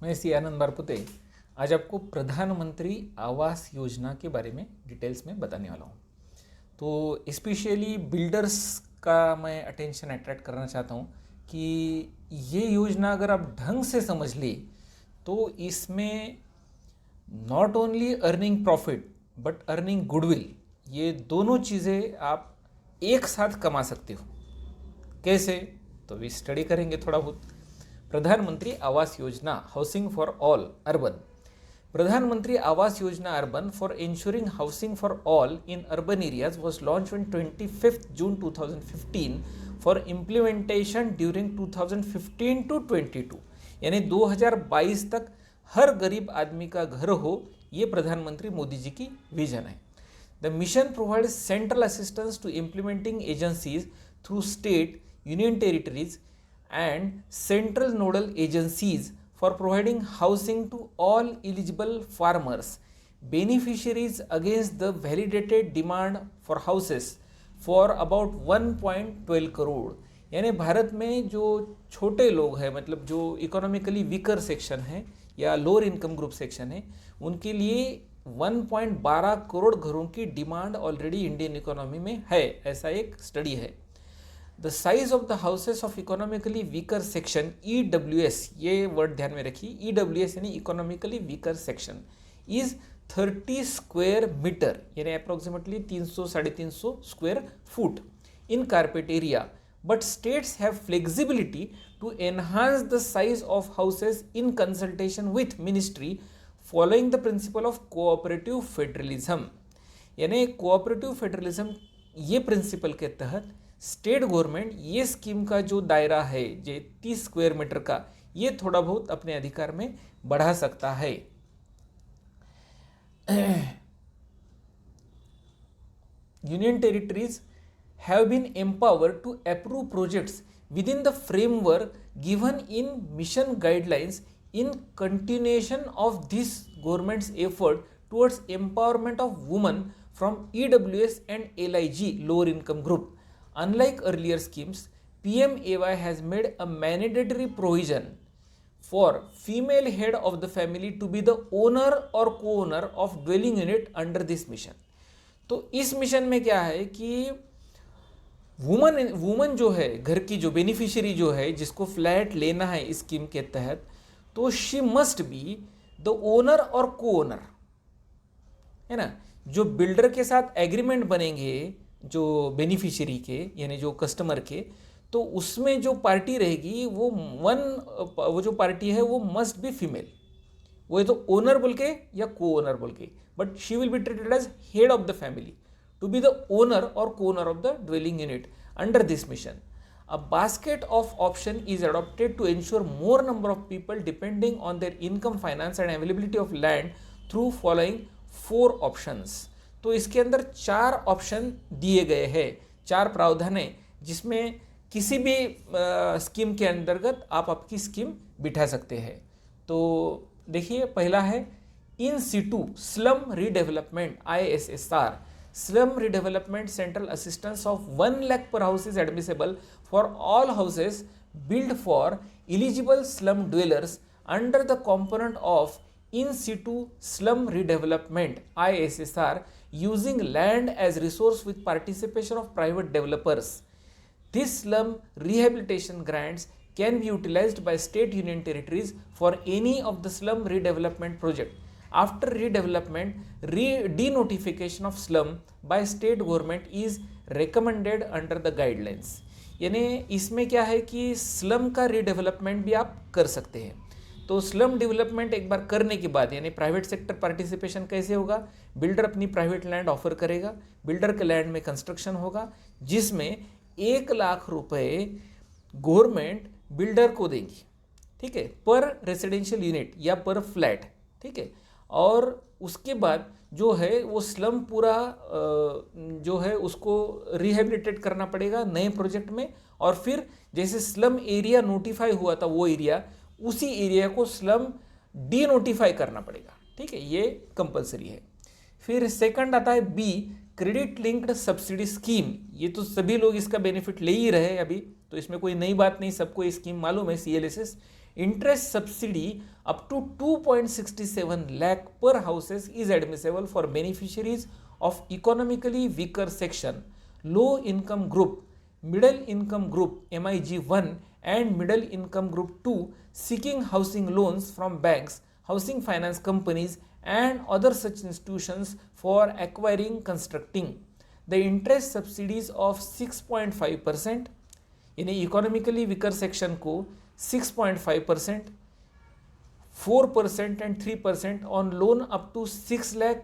मैं सी आनंद बारपुते आज आपको प्रधानमंत्री आवास योजना के बारे में डिटेल्स में बताने वाला हूँ। तो स्पेशली बिल्डर्स का मैं अटेंशन अट्रैक्ट करना चाहता हूँ कि ये योजना अगर आप ढंग से समझ ली तो इसमें not only earning profit but earning goodwill, ये दोनों चीज़ें आप एक साथ कमा सकते हो। कैसे, तो भी स्टडी करेंगे थोड़ा बहुत। प्रधानमंत्री Awas Yojana housing for all urban. प्रधानमंत्री Awas Yojana urban for ensuring housing for all in urban areas was launched on 25th June 2015 for implementation during 2015 to 22, यानी 2022 तक हर गरीब आदमी का घर हो, ये प्रधानमंत्री मोदी जी की विजन है। The mission provides central assistance to implementing agencies through state, union territories and central nodal agencies for providing housing to all eligible farmers, beneficiaries against the validated demand for houses for about 1.12 crore. यानी भारत में जो छोटे लोग हैं, मतलब जो economically weaker section है या लोअर इनकम ग्रुप सेक्शन है, उनके लिए 1.12 करोड़ घरों की डिमांड ऑलरेडी इंडियन इकोनॉमी में है, ऐसा एक स्टडी है। The size of the houses of economically weaker section EWS, ये वर्ड ध्यान में रखिए, EWS यानी economically weaker section, is 30 square metre, यानी approximately 300-350 square feet in carpet area, but states have flexibility to enhance the size of houses in consultation with ministry following the principle of cooperative federalism. यानी cooperative federalism ये principle के तहत state government ये scheme का जो दायरा है, जो 30 स्क्वायर मीटर का, ये थोड़ा बहुत अपने अधिकार में बढ़ा सकता है। Union territories have been empowered to approve projects within the framework given in mission guidelines in continuation of this government's effort towards empowerment of women from EWS and LIG lower income group. Unlike earlier schemes, PMAY has made a mandatory provision for female head of the family to be the owner or co-owner of dwelling unit under this mission. तो इस mission में क्या है कि woman जो है, घर की जो बेनिफिशियरी जो है, जिसको फ्लैट लेना है इस स्कीम के तहत, तो she must be the owner और को ओनर, है ना। जो बिल्डर के साथ एग्रीमेंट बनेंगे जो बेनिफिशियरी के, यानी जो कस्टमर के, तो उसमें जो पार्टी रहेगी वो जो पार्टी है वो मस्ट बी फीमेल। वो तो ओनर बोल के या को ओनर बोल के, but she will be treated as head of the family to be the owner और co owner of the dwelling unit under this mission. A basket of option is adopted to ensure more number of people depending on their income, finance and availability of land through following 4 options. तो इसके अंदर 4 option दिए गए हैं, 4 प्रावधान है, जिसमें किसी भी स्कीम के अंतर्गत आप आपकी स्कीम बिठा सकते हैं। तो देखिए, पहला है in situ slum redevelopment ISSR। Slum redevelopment central assistance of 1 lakh per house is admissible for all houses built for eligible slum dwellers under the component of in situ slum redevelopment ISSR using land as resource with participation of private developers. These slum rehabilitation grants can be utilized by state union territories for any of the slum redevelopment project. After redevelopment, denotification of slum by state government is recommended under the guidelines. यानी इसमें क्या है कि slum का redevelopment भी आप कर सकते हैं। तो स्लम डेवलपमेंट एक बार करने के बाद, यानी प्राइवेट सेक्टर पार्टिसिपेशन कैसे होगा, बिल्डर अपनी प्राइवेट लैंड ऑफर करेगा, बिल्डर के लैंड में कंस्ट्रक्शन होगा, जिसमें 1 लाख रुपए गवर्नमेंट बिल्डर को देगी, ठीक है, पर रेसिडेंशियल यूनिट या पर फ्लैट, ठीक है। और उसके बाद जो है वो स्लम पूरा जो है उसको रिहेबिलिटेट करना पड़ेगा नए प्रोजेक्ट में, और फिर जैसे स्लम एरिया नोटिफाई हुआ था वो एरिया, उसी एरिया को स्लम डी नोटिफाई करना पड़ेगा, ठीक है, ये कंपलसरी है। फिर सेकंड आता है B, credit linked subsidy scheme. ये तो सभी लोग इसका बेनिफिट ले ही रहे हैं अभी, तो इसमें कोई नई बात नहीं, सबको ये स्कीम मालूम है, CLSS interest subsidy up to 2.67 lakh per houses is admissible for beneficiaries of economically weaker section, low income group, middle income group MIG1 and middle income group 2 seeking housing loans from banks, housing finance companies and other such institutions for acquiring, constructing. The interest subsidies of 6.5%, यानी economically weaker section को 6.5%, 4% and 3% on loan up to 6 lakh,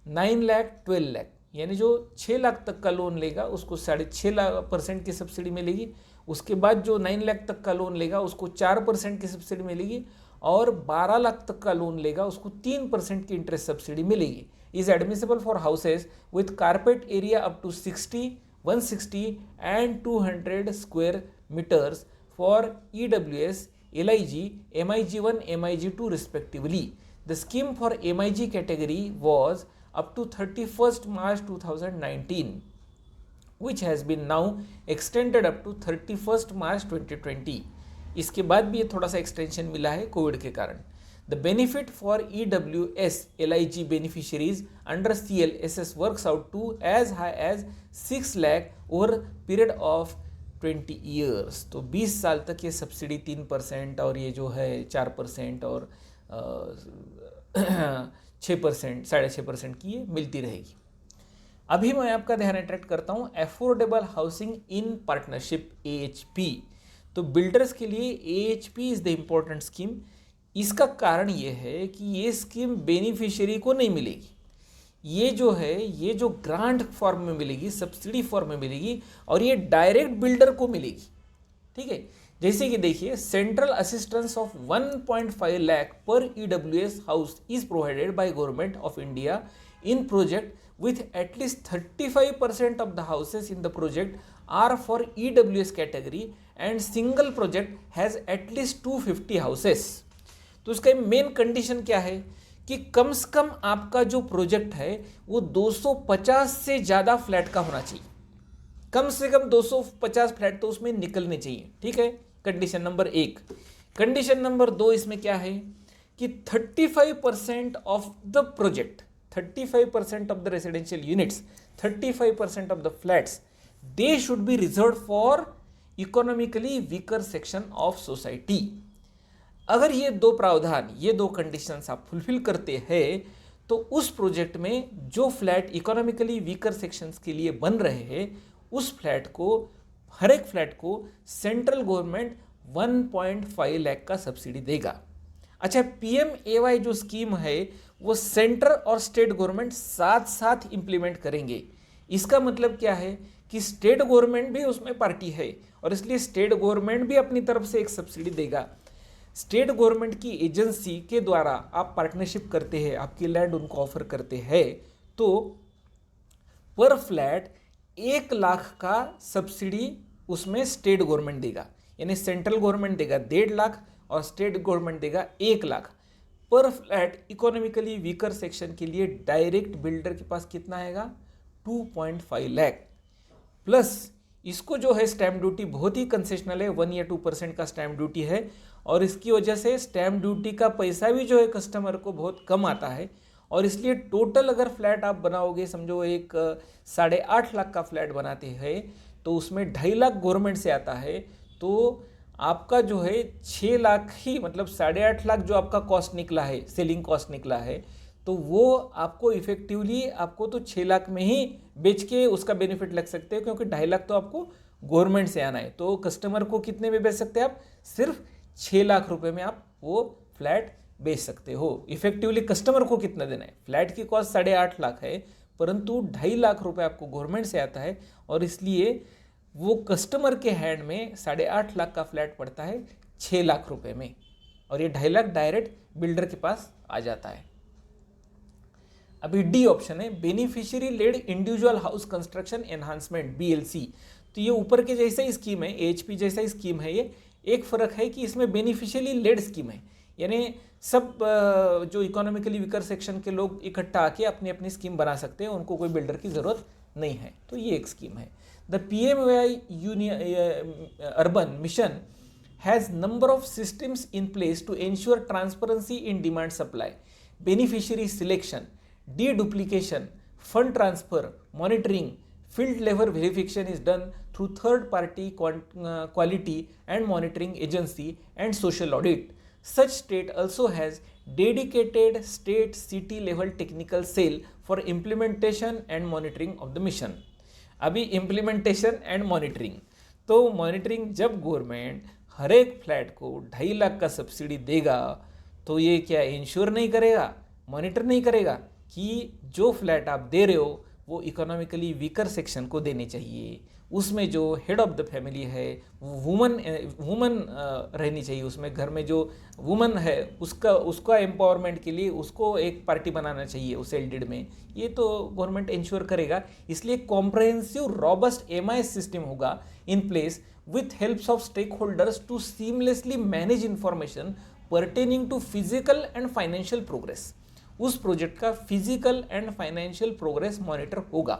9 lakh, 12 lakh, यानी जो 6 लाख तक का loan लेगा उसको 6.5% की subsidy मिलेगी। उसके बाद जो 9 लाख तक का लोन लेगा उसको 4% की सब्सिडी मिलेगी और 12 लाख तक का लोन लेगा उसको 3% की इंटरेस्ट सब्सिडी मिलेगी। Is admissible for houses with carpet area up to 60, 160 and 200 square meters for EWS, LIG, MIG1, MIG2 respectively. The scheme for MIG category was up to 31st March 2019, which has been now extended up to 31st March 2020. इसके बाद भी ये थोड़ा सा extension मिला है Covid के कारण। The benefit for EWS LIG beneficiaries under CLSS works out to as high as 6 lakh over period of 20 years. तो 20 साल तक ये सब्सिडी 3% और ये जो है 4% और 6%, 6.5% की ये मिलती रहेगी। अभी मैं आपका ध्यान अट्रैक्ट करता हूँ affordable housing in partnership AHP। तो बिल्डर्स के लिए AHP is the important scheme. इसका कारण ये है कि ये स्कीम बेनिफिशियरी को नहीं मिलेगी, ये जो है ये जो ग्रांट फॉर्म में मिलेगी, सब्सिडी फॉर्म में मिलेगी और ये डायरेक्ट बिल्डर को मिलेगी। ठीक है, जैसे कि देखिए सेंट्रल असिस्टेंस ऑफ 1.5 लाख पर EWS house is provided by government of India in project with at least 35% of the houses in the project are for EWS category and single project has at least 250 houses। तो इसका main condition क्या है कि कम से कम आपका जो project है वो 250 से ज़्यादा फ्लैट का होना चाहिए, कम से कम 250 फ्लैट तो उसमें निकलने चाहिए। ठीक है, कंडीशन नंबर 1। कंडीशन नंबर 2 इसमें क्या है कि 35% of the project, 35% of the residential units, 35% of the flats, they should be reserved for economically weaker section of society। अगर ये दो प्रावधान, ये दो कंडीशंस आप फुलफिल करते हैं तो उस प्रोजेक्ट में जो फ्लैट इकोनॉमिकली वीकर सेक्शंस के लिए बन रहे हैं उस फ्लैट को, हर एक फ्लैट को सेंट्रल गवर्नमेंट 1.5 लाख का सब्सिडी देगा। अच्छा, PMAY जो स्कीम है वो सेंटर और स्टेट गवर्नमेंट साथ साथ इंप्लीमेंट करेंगे। इसका मतलब क्या है कि स्टेट गवर्नमेंट भी उसमें पार्टी है और इसलिए स्टेट गवर्नमेंट भी अपनी तरफ से एक सब्सिडी देगा। स्टेट गवर्नमेंट की एजेंसी के द्वारा आप पार्टनरशिप करते हैं, आपकी लैंड उनको ऑफर करते हैं तो पर फ्लैट 1 लाख का सब्सिडी उसमें स्टेट गवर्नमेंट देगा, यानी सेंट्रल गवर्नमेंट देगा 1.5 लाख और स्टेट गवर्नमेंट देगा 1 लाख पर फ्लैट। इकोनॉमिकली वीकर सेक्शन के लिए डायरेक्ट बिल्डर के पास कितना आएगा 2.5 लाख प्लस इसको जो है स्टैम्प ड्यूटी बहुत ही कंसेशनल है, 1 या 2% का स्टैम्प ड्यूटी है और इसकी वजह से स्टैम्प ड्यूटी का पैसा भी जो है कस्टमर को बहुत कम आता है और इसलिए टोटल अगर फ्लैट आप बनाओगे, समझो एक 8.5 लाख का फ्लैट बनाते हैं तो उसमें 2.5 लाख गवर्नमेंट से आता है तो आपका जो है 6 लाख ही, मतलब 8.5 लाख जो आपका कॉस्ट निकला है, सेलिंग कॉस्ट निकला है, तो वो आपको इफेक्टिवली आपको तो 6 लाख में ही बेच के उसका बेनिफिट लग सकते हैं, क्योंकि 2.5 लाख तो आपको गवर्नमेंट से आना है। तो कस्टमर को कितने में बेच सकते हैं आप? सिर्फ 6 लाख रुपए में आप वो फ्लैट बेच सकते हो। इफेक्टिवली कस्टमर को कितना देना है? फ्लैट की कॉस्ट 8.5 लाख है परंतु 2.5 लाख रुपए आपको गवर्नमेंट से आता है और इसलिए वो कस्टमर के हैंड में 8.5 लाख का फ्लैट पड़ता है 6 लाख रुपए में और ये 2.5 लाख डायरेक्ट बिल्डर के पास आ जाता है। अभी डी ऑप्शन है beneficiary led individual house construction enhancement BLC। तो ये ऊपर के जैसा ही स्कीम है, AHP जैसा ही स्कीम है ये। एक फ़र्क है कि इसमें बेनिफिशियरी लेड स्कीम है, यानी सब जो इकोनॉमिकली वीकर सेक्शन के लोग इकट्ठा आके अपनी अपनी स्कीम बना सकते हैं, उनको कोई बिल्डर की ज़रूरत नहीं है। तो ये एक स्कीम है। The PMAY urban mission has number of systems in place to ensure transparency in demand supply, beneficiary selection, deduplication, fund transfer, monitoring, field level verification is done through third party quality and monitoring agency and social audit. Such state also has dedicated state city level technical cell for implementation and monitoring of the mission. अभी implementation and monitoring, तो monitoring जब government हर एक flat को 2.5 लाख का subsidy देगा तो ये क्या इंश्योर नहीं करेगा, मॉनिटर नहीं करेगा कि जो फ्लैट आप दे रहे हो वो इकोनॉमिकली वीकर सेक्शन को देने चाहिए, उसमें जो हेड ऑफ द फैमिली है वो वुमन रहनी चाहिए, उसमें घर में जो वुमन है उसका एम्पावरमेंट के लिए उसको एक पार्टी बनाना चाहिए उस एलडीड में, ये तो गवर्नमेंट इंश्योर करेगा। इसलिए कॉम्प्रहेंसिव रॉबस्ट एमआईएस सिस्टम होगा in place with helps of stakeholders to seamlessly manage information pertaining to physical and financial progress. उस प्रोजेक्ट का physical and financial progress monitor होगा।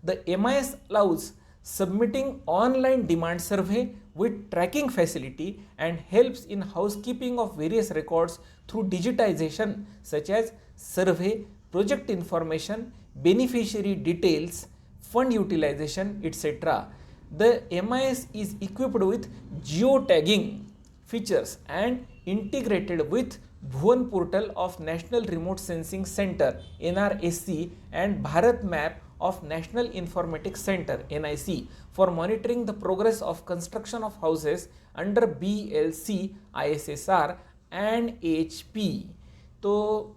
The MIS allows submitting online demand survey with tracking facility and helps in housekeeping of various records through digitization such as survey, project information, beneficiary details, fund utilization, etc. The MIS is equipped with geotagging features and integrated with Bhuvan portal of National Remote Sensing Center NRSC and Bharat Map of National Informatics Center NIC for monitoring the progress of construction of houses under BLC, ISSR and HP. तो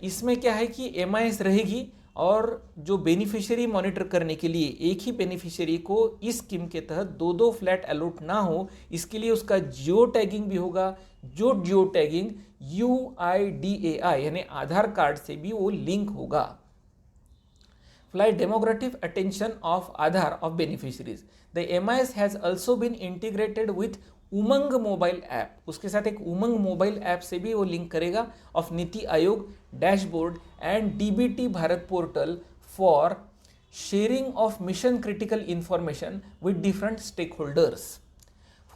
इसमें क्या है कि MIS रहेगी और जो beneficiary monitor करने के लिए एक ही बेनिफिशियरी को इस स्कीम के तहत दो फ्लैट अलॉट ना हो, इसके लिए उसका जियो टैगिंग भी होगा। जो जियो टैगिंग UIDAI यानी आधार कार्ड से भी वो लिंक होगा। Flat demographic attention of Aadhaar of beneficiaries, the MIS has also been integrated with Umang mobile app, उसके साथ एक उमंग मोबाइल ऐप से भी वो लिंक करेगा of NITI Aayog dashboard and DBT Bharat portal for sharing of mission critical information with different stakeholders.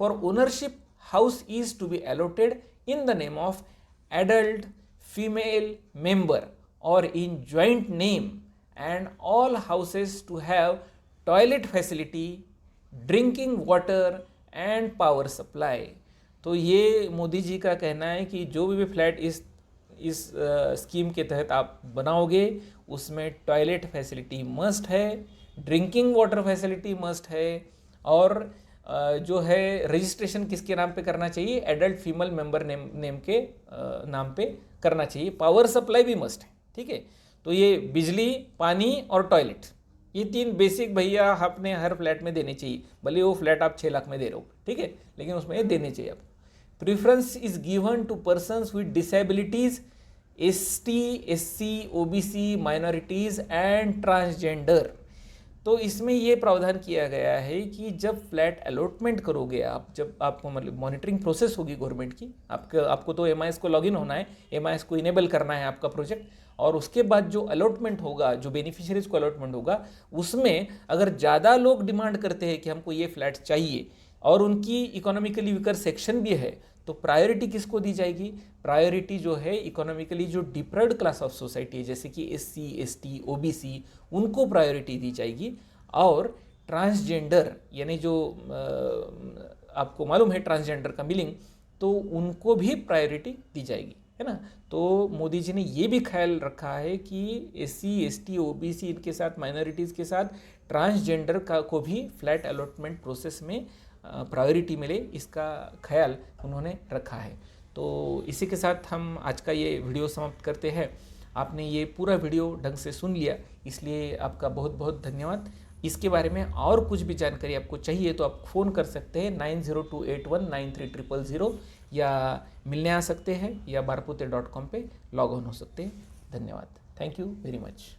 For ownership house is to be allotted in the name of adult female member और in joint name and all houses to have toilet facility, drinking water and power supply. तो ये मोदी जी का कहना है कि जो भी flat इस स्कीम के तहत आप बनाओगे उसमें टॉयलेट फैसिलिटी मस्ट है, ड्रिंकिंग वाटर फैसिलिटी मस्ट है और जो है रजिस्ट्रेशन किसके नाम पे करना चाहिए, एडल्ट फीमेल मेंबर नेम के नाम पे करना चाहिए, पावर सप्लाई भी मस्ट है। ठीक है, तो ये बिजली, पानी और टॉयलेट, ये 3 बेसिक भैया आपने हर फ्लैट में देने चाहिए, भले वो फ्लैट आप 6 लाख में दे रहे हो, ठीक है, लेकिन उसमें ये देने चाहिए आप। Preference is given to persons with disabilities, ST, SC, OBC, minorities and transgender. तो इसमें ये प्रावधान किया गया है कि जब फ्लैट अलॉटमेंट करोगे आप, जब आपको मतलब मॉनिटरिंग प्रोसेस होगी गवर्नमेंट की, आपको तो MIS को लॉगिन होना है, MIS को इनेबल करना है आपका प्रोजेक्ट, और उसके बाद जो अलॉटमेंट होगा, जो बेनिफिशियरीज को अलॉटमेंट होगा, उसमें अगर ज़्यादा लोग डिमांड करते हैं कि हमको ये फ्लैट चाहिए और उनकी इकोनॉमिकली वीकर सेक्शन भी है, तो प्रायोरिटी किसको दी जाएगी? प्रायोरिटी जो है इकोनॉमिकली जो डिप्राइव्ड क्लास ऑफ सोसाइटी है, जैसे कि SC, ST, OBC, उनको प्रायोरिटी दी जाएगी। और ट्रांसजेंडर यानी जो आपको मालूम है ट्रांसजेंडर का मीनिंग, तो उनको भी प्रायोरिटी दी जाएगी, है ना। तो मोदी जी ने ये भी ख्याल रखा है कि SC, ST, OBC इनके साथ, माइनॉरिटीज़ के साथ ट्रांसजेंडर को भी फ्लैट अलॉटमेंट प्रोसेस में प्रायोरिटी मिले, इसका ख्याल उन्होंने रखा है। तो इसी के साथ हम आज का ये वीडियो समाप्त करते हैं। आपने ये पूरा वीडियो ढंग से सुन लिया, इसलिए आपका बहुत बहुत धन्यवाद। इसके बारे में और कुछ भी जानकारी आपको चाहिए तो आप फ़ोन कर सकते हैं 9028193000 या मिलने आ सकते हैं या barpute.com पे लॉग ऑन हो सकते हैं। धन्यवाद, थैंक यू वेरी मच।